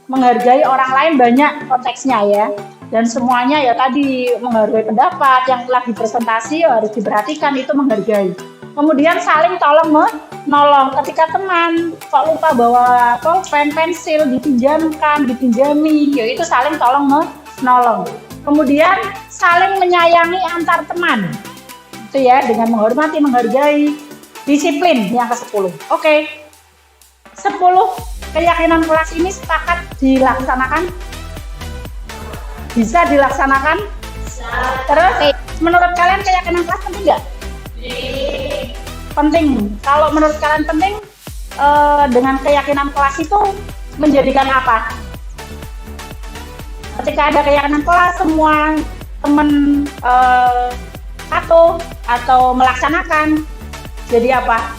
Menghargai orang lain banyak konteksnya, ya. Dan semuanya ya tadi menghargai pendapat yang telah dipresentasi ya harus diperhatikan, itu menghargai. Kemudian saling tolong menolong ketika teman kok lupa bawa pulpen, pensil, dipinjami, ya itu saling tolong menolong. Kemudian saling menyayangi antar teman, itu ya, dengan menghormati, menghargai. Disiplin yang ke-10. Oke. 10 keyakinan kelas ini sepakat dilaksanakan? Bisa dilaksanakan? Terus menurut kalian keyakinan kelas penting nggak? Penting. Kalau menurut kalian penting, dengan keyakinan kelas itu menjadikan apa? Ketika ada keyakinan kelas, semua teman patuh atau melaksanakan, jadi apa?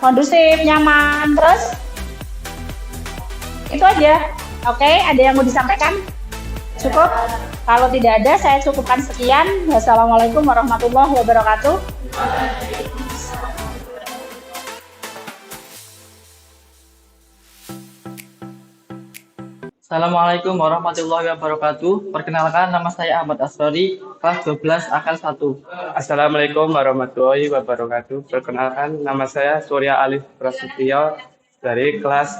Kondusif, nyaman, terus itu aja. Oke, ada yang mau disampaikan? Cukup? Kalau tidak ada, saya cukupkan sekian. Wassalamualaikum warahmatullahi wabarakatuh. Assalamualaikum warahmatullahi wabarakatuh. Perkenalkan, nama saya Ahmad Asrori, kelas 12 akal 1. Assalamualaikum warahmatullahi wabarakatuh. Perkenalkan, nama saya Surya Alif Prasetyo dari kelas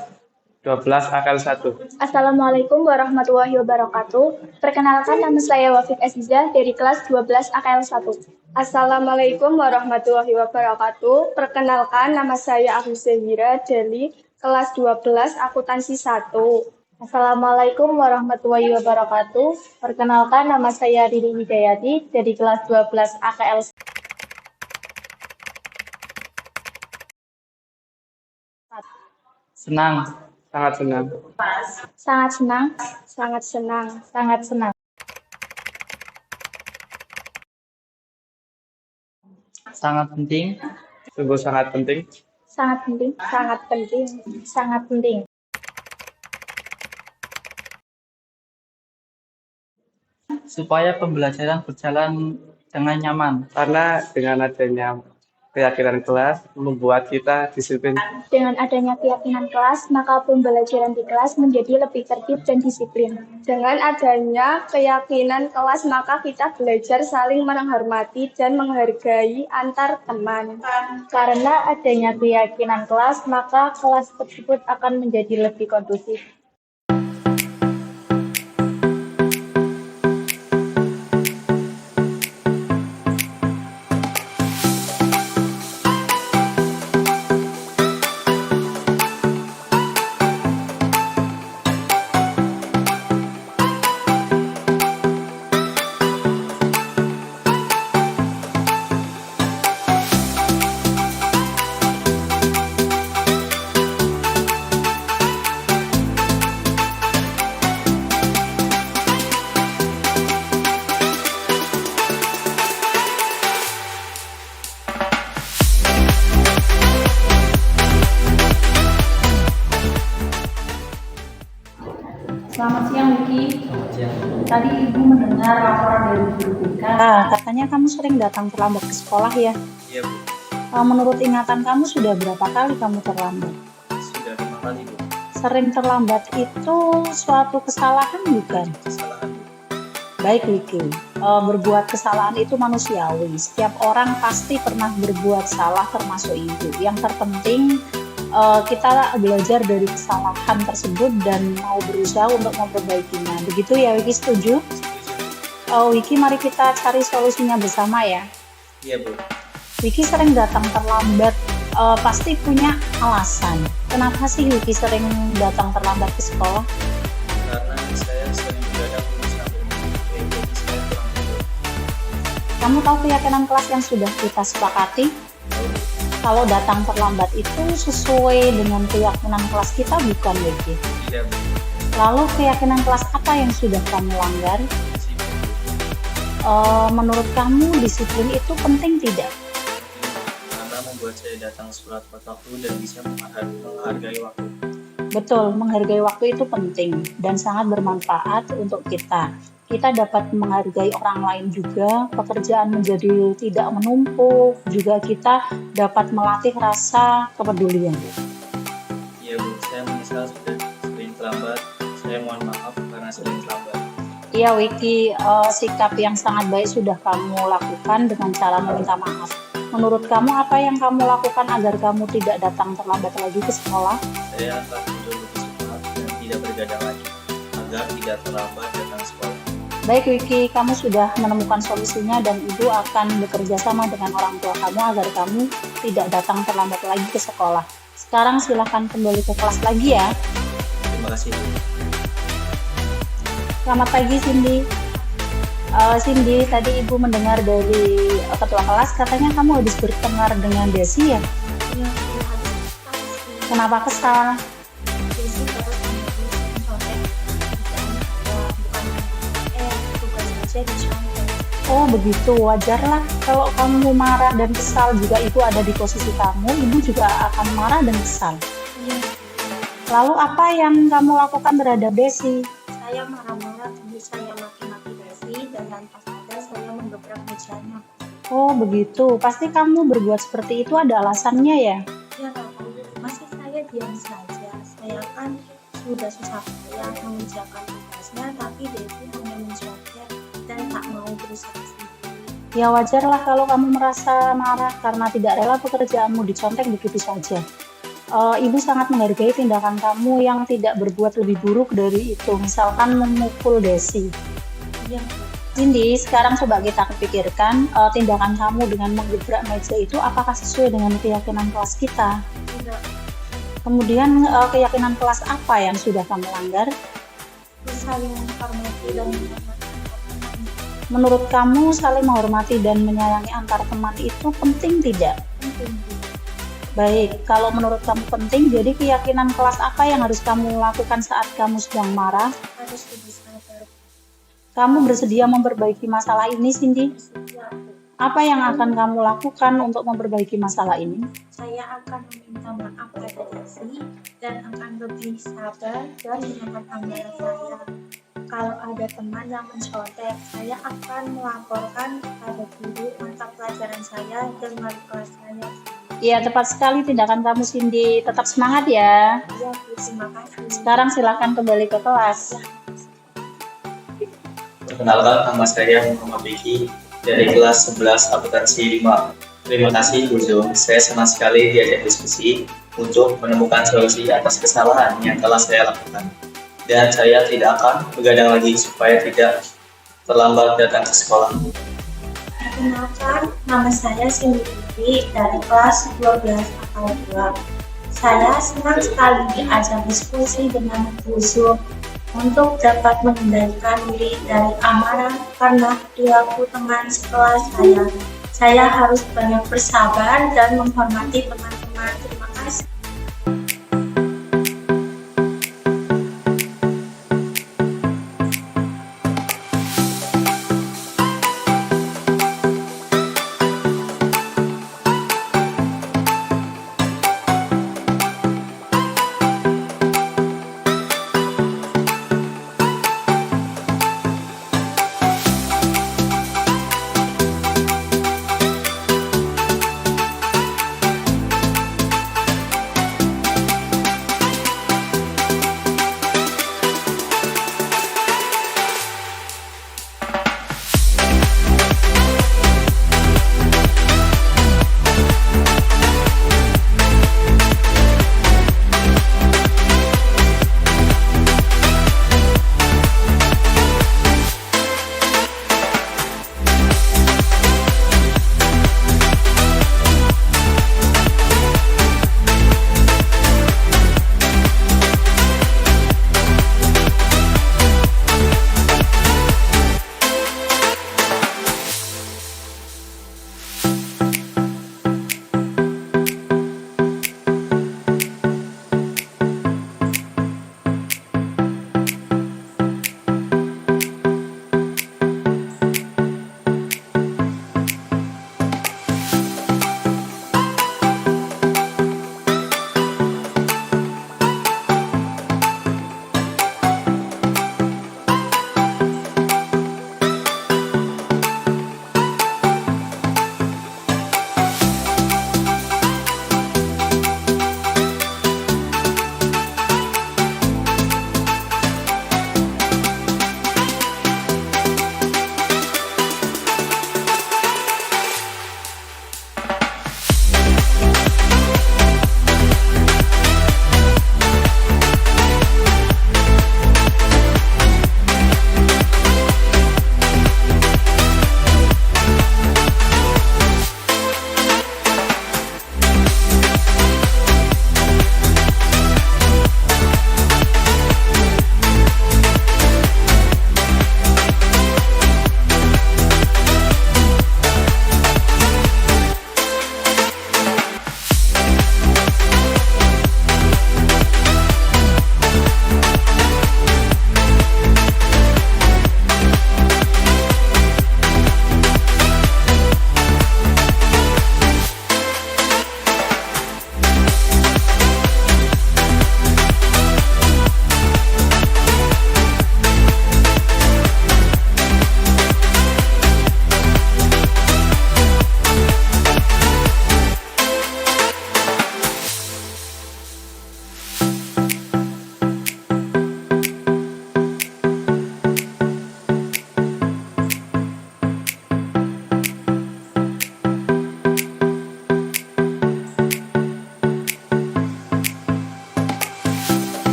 12 akal 1. Assalamualaikum warahmatullahi wabarakatuh. Perkenalkan, nama saya Wafik Aziza dari kelas 12 AKL 1. Assalamualaikum warahmatullahi wabarakatuh. Perkenalkan, nama saya Agus Zahira dari kelas 12 akuntansi 1. Assalamualaikum warahmatullahi wabarakatuh. Perkenalkan, nama saya Riri Hidayati dari kelas 12 AKL 1. Senang. Sangat senang. Sangat senang, sangat senang, sangat senang. Sangat penting. Sungguh sangat penting. Sangat penting, sangat penting, sangat penting. Supaya pembelajaran berjalan dengan nyaman. Karena dengan adanya keyakinan kelas membuat kita disiplin. Dengan adanya keyakinan kelas, maka pembelajaran di kelas menjadi lebih tertib dan disiplin. Dengan adanya keyakinan kelas, maka kita belajar saling menghormati dan menghargai antar teman. Karena adanya keyakinan kelas, maka kelas tersebut akan menjadi lebih kondusif. Selamat siang, Wiki. Selamat siang. Tadi Ibu mendengar laporan dari guru BK. Katanya kamu sering datang terlambat ke sekolah ya? Iya, Bu. Menurut ingatan kamu sudah berapa kali kamu terlambat? Sudah 5 kali, Bu. Sering terlambat itu suatu kesalahan bukan? Kesalahan, Bu. Baik, Wiki. Berbuat kesalahan itu manusiawi. Setiap orang pasti pernah berbuat salah, termasuk Ibu. Yang terpenting kita belajar dari kesalahan tersebut dan mau berusaha untuk memperbaikinya. Begitu ya, Wiki, setuju? Wiki, mari kita cari solusinya bersama ya. Iya, Bu. Wiki sering datang terlambat, pasti punya alasan. Kenapa sih Wiki sering datang terlambat ke sekolah? Karena saya sering begadang sampai jadi saya kurang tidur. Kamu tahu keyakinan kelas yang sudah kita sepakati? Kalau datang terlambat itu sesuai dengan keyakinan kelas kita bukan, Wiki? Tidak, Bu. Lalu keyakinan kelas apa yang sudah kamu langgar? Disiplin, Bu. Menurut kamu disiplin itu penting tidak? Karena membuat saya datang sekolah tepat waktu dan bisa menghargai waktu. Betul, menghargai waktu itu penting dan sangat bermanfaat untuk kita. Kita dapat menghargai orang lain juga, pekerjaan menjadi tidak menumpuk, juga kita dapat melatih rasa kepedulian. Iya, Bu. Saya menyesal sudah sering terlambat. Saya mohon maaf karena sering terlambat. Iya, Wiki, sikap yang sangat baik sudah kamu lakukan dengan cara meminta maaf. Menurut kamu apa yang kamu lakukan agar kamu tidak datang terlambat lagi ke sekolah? Saya akan mencoba lebih semangat dan tidak bergadang lagi agar tidak terlambat datang sekolah. Baik, Wiki, kamu sudah menemukan solusinya dan Ibu akan bekerja sama dengan orang tua kamu agar kamu tidak datang terlambat lagi ke sekolah. Sekarang silahkan kembali ke kelas lagi ya. Terima kasih, Bu. Selamat pagi, Cindy. Cindy, tadi Ibu mendengar dari ketua kelas katanya kamu habis bertengkar dengan Desi ya? Iya, aku habis kasih. Kenapa kesal? Jadi terus mencontek tugas aja dicontek. Oh begitu, wajarlah kalau kamu marah dan kesal. Juga Ibu ada di posisi kamu, Ibu juga akan marah dan kesal. Iya, Lalu apa yang kamu lakukan terhadap Desi? saya marah-marah terus saya maki-maki Desi dan tanpa sadar saya menggebrak mejanya. Oh begitu, pasti kamu berbuat seperti itu ada alasannya ya? Ya tahu, masih saya diam saja. Saya kan sudah susah payah mengerjakan tugasnya, tapi Desi hanya mencontek dan tak mau berusaha sendiri. Ya wajarlah kalau kamu merasa marah karena tidak rela pekerjaanmu dicontek begitu saja. Ibu sangat menghargai tindakan kamu yang tidak berbuat lebih buruk dari itu, misalkan memukul Desi. Iya, Cindy, sekarang coba kita pikirkan tindakan kamu dengan menggebrak meja itu apakah sesuai dengan keyakinan kelas kita? tidak. Kemudian keyakinan kelas apa yang sudah kamu langgar? Saling menghormati dan menghormati. Menurut kamu saling menghormati dan menyayangi antar teman itu penting tidak? Penting. Baik, kalau menurut kamu penting, jadi keyakinan kelas apa yang harus kamu lakukan saat kamu sedang marah? Harus lebih sabar. Kamu bersedia memperbaiki masalah ini, Cindy? Bersedia. Apa yang akan kamu lakukan untuk memperbaiki masalah ini? Saya akan meminta maaf pada Desi dan akan lebih sabar dan menyampaikan amarah saya. Kalau ada teman yang mencontek, saya akan melaporkan kepada guru mata pelajaran saya dan wali kelas saya. Ya, tepat sekali tindakan kamu, Cindy. Tetap semangat ya. Ya, Bu, terima kasih. Sekarang silakan kembali ke kelas. Perkenalkan, nama saya Muhammad Vicky dari kelas 11 akuntansi 5. Terima kasih, Bu Jo. Saya senang sekali diajak diskusi untuk menemukan solusi atas kesalahan yang telah saya lakukan. Dan saya tidak akan begadang lagi supaya tidak terlambat datang ke sekolah. Perkenalkan, nama saya Cindy dari kelas 12 akal 2. Saya senang sekali diajak diskusi dengan Bu Zoom untuk dapat mengendalikan diri dari amarah karena perilaku teman sekelas saya. Saya harus banyak bersabar dan menghormati teman-teman.